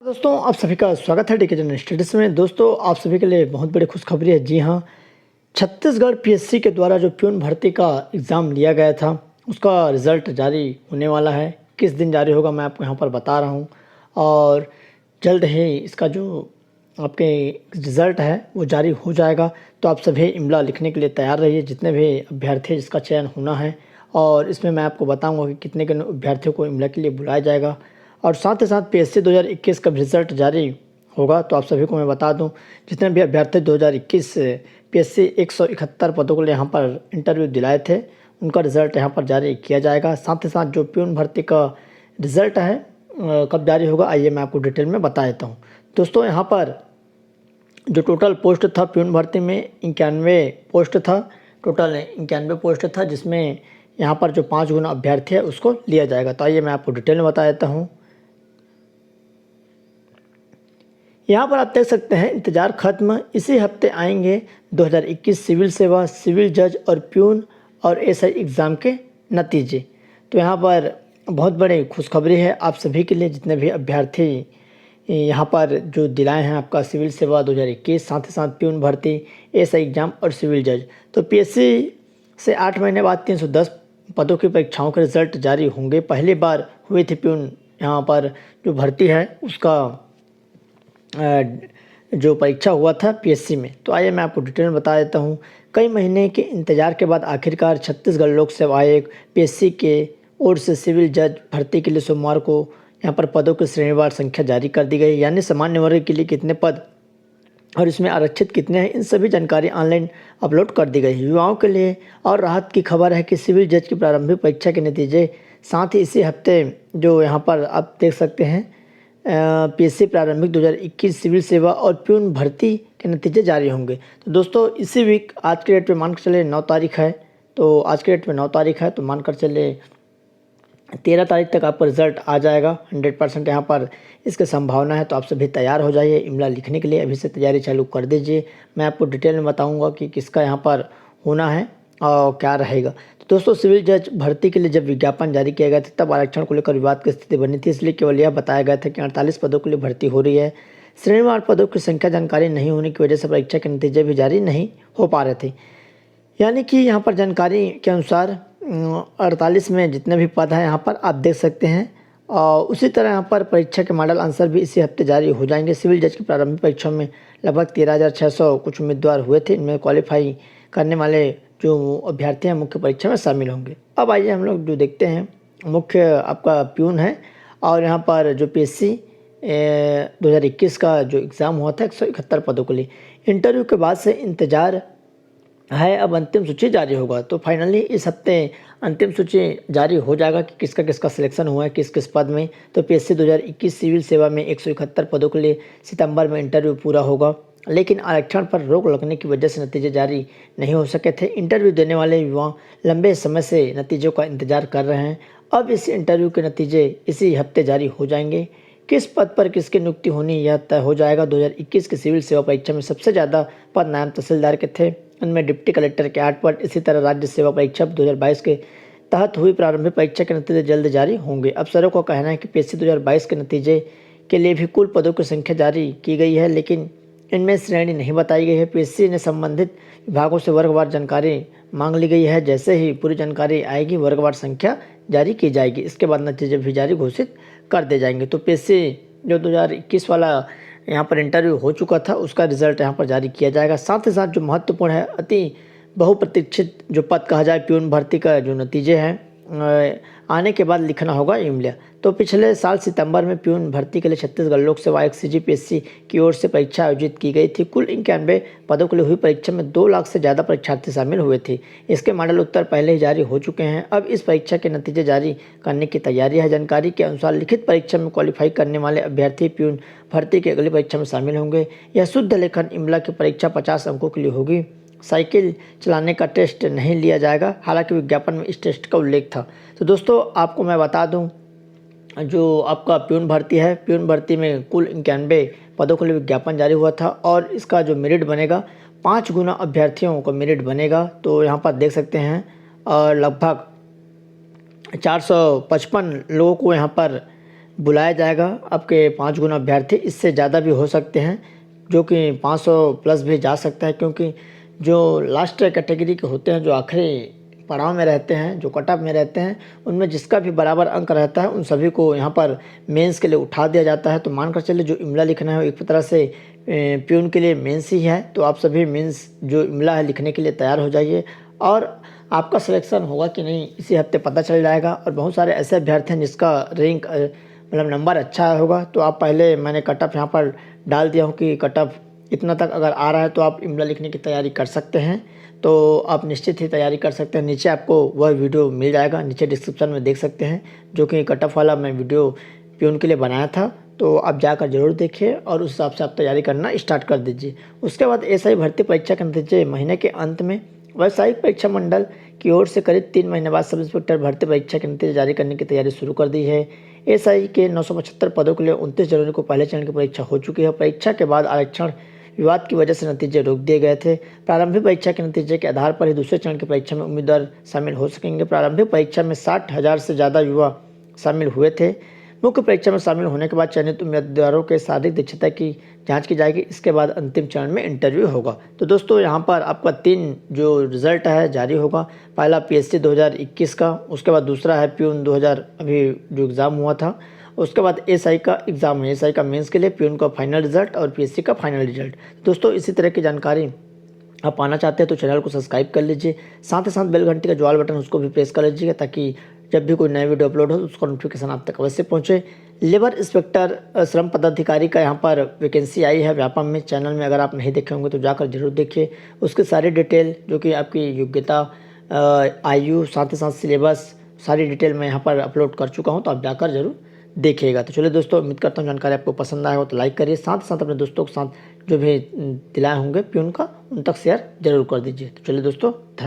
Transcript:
दोस्तों आप सभी का स्वागत है डीके जनरल स्टडीज में। दोस्तों आप सभी के लिए बहुत बड़ी खुशखबरी है। जी हाँ, छत्तीसगढ़ पीएससी के द्वारा जो प्यून भर्ती का एग्ज़ाम लिया गया था उसका रिज़ल्ट जारी होने वाला है। किस दिन जारी होगा मैं आपको यहाँ पर बता रहा हूँ और जल्द ही इसका जो आपके रिज़ल्ट है वो जारी हो जाएगा। तो आप सभी इमला लिखने के लिए तैयार रहिए, जितने भी अभ्यर्थी जिसका चयन होना है। और इसमें मैं आपको बताऊँगा कि कितने के अभ्यर्थियों को इमला के लिए बुलाया जाएगा और साथ ही साथ पीएससी 2021 का रिज़ल्ट जारी होगा। तो आप सभी को मैं बता दूं, जितने भी अभ्यर्थी 2021 पीएससी 171 पदों के लिए यहाँ पर इंटरव्यू दिलाए थे उनका रिज़ल्ट यहाँ पर जारी किया जाएगा। साथ ही साथ जो प्यून भर्ती का रिज़ल्ट है कब जारी होगा आइए मैं आपको डिटेल में बता देता हूँ। दोस्तों यहाँ पर जो टोटल पोस्ट था प्यून भर्ती में 91 पोस्ट था, टोटल 91 पोस्ट था, जिसमें यहाँ पर जो 5 गुना अभ्यर्थी है उसको लिया जाएगा। तो आइए मैं आपको डिटेल में बता देता हूँ। यहाँ पर आप देख सकते हैं इंतज़ार खत्म, इसी हफ्ते आएंगे 2021 सिविल सेवा, सिविल जज और प्यून और एसआई एग्ज़ाम के नतीजे। तो यहाँ पर बहुत बड़ी खुशखबरी है आप सभी के लिए, जितने भी अभ्यर्थी यहाँ पर जो दिलाए हैं आपका सिविल सेवा 2021, साथ ही साथ प्यून भर्ती, एसआई एग्ज़ाम और सिविल जज। तो पीएससी से 8 महीने बाद 310 पदों की परीक्षाओं के रिज़ल्ट जारी होंगे। पहली बार हुई थी प्यून यहाँ पर जो भर्ती है उसका जो परीक्षा हुआ था पीएससी में। तो आइए मैं आपको डिटेल में बता देता हूँ। कई महीने के इंतजार के बाद आखिरकार छत्तीसगढ़ लोक सेवा आयोग पीएससी के ओर से सिविल जज भर्ती के लिए सोमवार को यहाँ पर पदों की श्रेणीवार संख्या जारी कर दी गई, यानी सामान्य वर्ग के लिए कितने पद और इसमें आरक्षित कितने हैं, इन सभी जानकारी ऑनलाइन अपलोड कर दी गई। युवाओं के लिए और राहत की खबर है कि सिविल जज की प्रारंभिक परीक्षा के नतीजे साथ ही इसी हफ्ते जो यहाँ पर आप देख सकते हैं पीएससी प्रारंभिक 2021 सिविल सेवा और प्यून भर्ती के नतीजे जारी होंगे। तो दोस्तों इसी वीक आज के डेट में मानकर चले 9 तारीख है, तो आज के डेट में 9 तारीख है, तो मानकर चले 13 तारीख तक आपका रिज़ल्ट आ जाएगा। 100% यहाँ पर इसकी संभावना है। तो आप सभी तैयार हो जाइए इमला लिखने के लिए, अभी से तैयारी चालू कर दीजिए। मैं आपको डिटेल में बताऊँगा कि किसका यहाँ पर होना है और क्या रहेगा। तो दोस्तों सिविल जज भर्ती के लिए जब विज्ञापन जारी किया गया था तब आरक्षण को लेकर विवाद की स्थिति बनी थी, इसलिए केवल यह बताया गया था कि 48 पदों के लिए भर्ती हो रही है। श्रेणीवार पदों की संख्या जानकारी नहीं होने की वजह से परीक्षा के नतीजे भी जारी नहीं हो पा रहे थे। यानी कि यहाँ पर जानकारी के अनुसार 48 में जितने भी पद हैं यहाँ पर आप देख सकते हैं। और उसी तरह यहाँ पर परीक्षा के मॉडल आंसर भी इसी हफ्ते जारी हो जाएंगे। सिविल जज की प्रारंभिक परीक्षा में लगभग 13,600 कुछ उम्मीदवार हुए थे, इनमें क्वालिफाई करने वाले जो अभ्यर्थी हैं मुख्य परीक्षा में शामिल होंगे। अब आइए हम लोग जो देखते हैं मुख्य आपका प्यून है और यहाँ पर जो पीएससी 2021 का जो एग्ज़ाम हुआ था 171 पदों के लिए, इंटरव्यू के बाद से इंतज़ार है, अब अंतिम सूची जारी होगा। तो फाइनली इस हफ्ते अंतिम सूची जारी हो जाएगा कि किसका किसका सिलेक्शन हुआ है किस किस पद में। तो पीएससी 2021 सिविल सेवा में 171 पदों के लिए सितंबर में इंटरव्यू पूरा होगा, लेकिन आरक्षण पर रोक लगने की वजह से नतीजे जारी नहीं हो सके थे। इंटरव्यू देने वाले युवा लंबे समय से नतीजों का इंतजार कर रहे हैं। अब इस इंटरव्यू के नतीजे इसी हफ्ते जारी हो जाएंगे। किस पद पर किसकी नियुक्ति होनी यह तय हो जाएगा। 2021 की सिविल सेवा परीक्षा में सबसे ज़्यादा पद नायब तहसीलदार के थे, उनमें डिप्टी कलेक्टर के 8 पद। इसी तरह राज्य सेवा परीक्षा 2022 के तहत हुई प्रारंभिक परीक्षा के नतीजे जल्द जारी होंगे। अफसरों का कहना है कि पीएससी 2022 के नतीजे के लिए भी कुल पदों की संख्या जारी की गई है, लेकिन इनमें श्रेणी नहीं बताई गई है। पीएससी ने संबंधित विभागों से वर्गवार जानकारी मांग ली गई है। जैसे ही पूरी जानकारी आएगी वर्गवार संख्या जारी की जाएगी, इसके बाद नतीजे भी जारी घोषित कर दिए जाएंगे। तो पीएससी जो 2021 वाला यहाँ पर इंटरव्यू हो चुका था उसका रिजल्ट यहाँ पर जारी किया जाएगा। साथ ही साथ जो महत्वपूर्ण है, अति बहुप्रतीक्षित जो पद कहा जाए प्यून भर्ती का जो नतीजे हैं आने के बाद लिखना होगा इमला। तो पिछले साल सितंबर में प्यून भर्ती के लिए छत्तीसगढ़ लोक सेवा आयोग सीजीपीएससी की ओर से परीक्षा आयोजित की गई थी। कुल 91 पदों के लिए हुई परीक्षा में 2 लाख से ज़्यादा परीक्षार्थी शामिल हुए थे। इसके मॉडल उत्तर पहले ही जारी हो चुके हैं। अब इस परीक्षा के नतीजे जारी करने की तैयारी है। जानकारी के अनुसार लिखित परीक्षा में क्वालिफाई करने वाले अभ्यर्थी प्यून भर्ती की अगली परीक्षा में शामिल होंगे। यह शुद्ध लेखन इमला की परीक्षा 50 अंकों के लिए होगी। साइकिल चलाने का टेस्ट नहीं लिया जाएगा, हालांकि विज्ञापन में इस टेस्ट का उल्लेख था। तो दोस्तों आपको मैं बता दूं, जो आपका प्यून भर्ती है, प्यून भर्ती में कुल 91 पदों के लिए विज्ञापन जारी हुआ था और इसका जो मेरिट बनेगा 5 गुना अभ्यर्थियों का मेरिट बनेगा। तो यहाँ पर देख सकते हैं और लगभग 455 लोगों को यहाँ पर बुलाया जाएगा आपके 5 गुना अभ्यर्थी, इससे ज़्यादा भी हो सकते हैं, जो कि 500 प्लस भी जा सकता है, क्योंकि जो लास्ट कैटेगरी के होते हैं, जो आखिरी पड़ाव में रहते हैं, जो कट ऑफ में रहते हैं, उनमें जिसका भी बराबर अंक रहता है उन सभी को यहाँ पर मेंस के लिए उठा दिया जाता है। तो मानकर चलिए जो इमला लिखना है एक तरह से प्यून के लिए मेंस ही है, तो आप सभी मेंस जो इमला है लिखने के लिए तैयार हो जाइए, और आपका सिलेक्शन होगा कि नहीं इसी हफ्ते पता चल जाएगा। और बहुत सारे ऐसे अभ्यर्थी हैं जिसका रैंक मतलब नंबर अच्छा होगा, तो आप पहले मैंने कट ऑफ यहाँ पर डाल दिया हूँ कि कट ऑफ इतना तक अगर आ रहा है तो आप इमला लिखने की तैयारी कर सकते हैं, तो आप निश्चित ही तैयारी कर सकते हैं। नीचे आपको वह वीडियो मिल जाएगा, नीचे डिस्क्रिप्शन में देख सकते हैं, जो कि कट ऑफ वाला मैं वीडियो प्यून के लिए बनाया था, तो आप जाकर जरूर देखिए और उस हिसाब से आप तैयारी करना स्टार्ट कर दीजिए। उसके बाद एसआई भर्ती परीक्षा के नतीजे महीने के अंत में व्यावसायिक परीक्षा मंडल की ओर से करीब 3 महीने बाद सब इंस्पेक्टर भर्ती परीक्षा के नतीजे जारी करने की तैयारी शुरू कर दी है। एसआई के 975 पदों के लिए 29 जनवरी को पहले चरण की परीक्षा हो चुकी है। परीक्षा के बाद आरक्षण विवाद की वजह से नतीजे रोक दिए गए थे। प्रारंभिक परीक्षा के नतीजे के आधार पर ही दूसरे चरण की परीक्षा में उम्मीदवार शामिल हो सकेंगे। प्रारंभिक परीक्षा में 60,000 से ज़्यादा युवा शामिल हुए थे। मुख्य परीक्षा में शामिल होने के बाद चयनित उम्मीदवारों के शारीरिक दक्षता की जांच की जाएगी। इसके बाद अंतिम चरण में इंटरव्यू होगा। तो दोस्तों यहाँ पर आपका 3 जो रिजल्ट है जारी होगा। पहला पीएससी 2021 का, उसके बाद दूसरा है प्यून 2000 अभी जो एग्ज़ाम हुआ था, उसके बाद एसआई का एग्ज़ाम है, एसआई का मेंस के लिए, प्यून का फाइनल रिजल्ट और पीएससी का फाइनल रिजल्ट। दोस्तों इसी तरह की जानकारी आप पाना चाहते हैं तो चैनल को सब्सक्राइब कर लीजिए, साथ ही साथ बेल घंटी का जो ऑल बटन उसको भी प्रेस कर लीजिएगा, ताकि जब भी कोई नया वीडियो अपलोड हो तो उसका नोटिफिकेशन आप तक अवश्य पहुंचे। लेबर इंस्पेक्टर श्रम पदाधिकारी का यहाँ पर वैकेंसी आई है व्यापम में, चैनल में अगर आप नहीं देखे होंगे तो जाकर जरूर देखिए। उसकी सारी डिटेल जो कि आपकी योग्यता, आयु, साथ ही साथ सिलेबस, सारी डिटेल मैं यहाँ पर अपलोड कर चुका हूँ, तो आप जाकर जरूर देखिएगा। तो चलिए दोस्तों, उम्मीद करता हूँ जानकारी आपको पसंद आया हो तो लाइक करिए, साथ ही साथ अपने दोस्तों के साथ जो भी दिलाए होंगे प्यून का उन तक शेयर जरूर कर दीजिए। तो चलिए दोस्तों, धन्यवाद।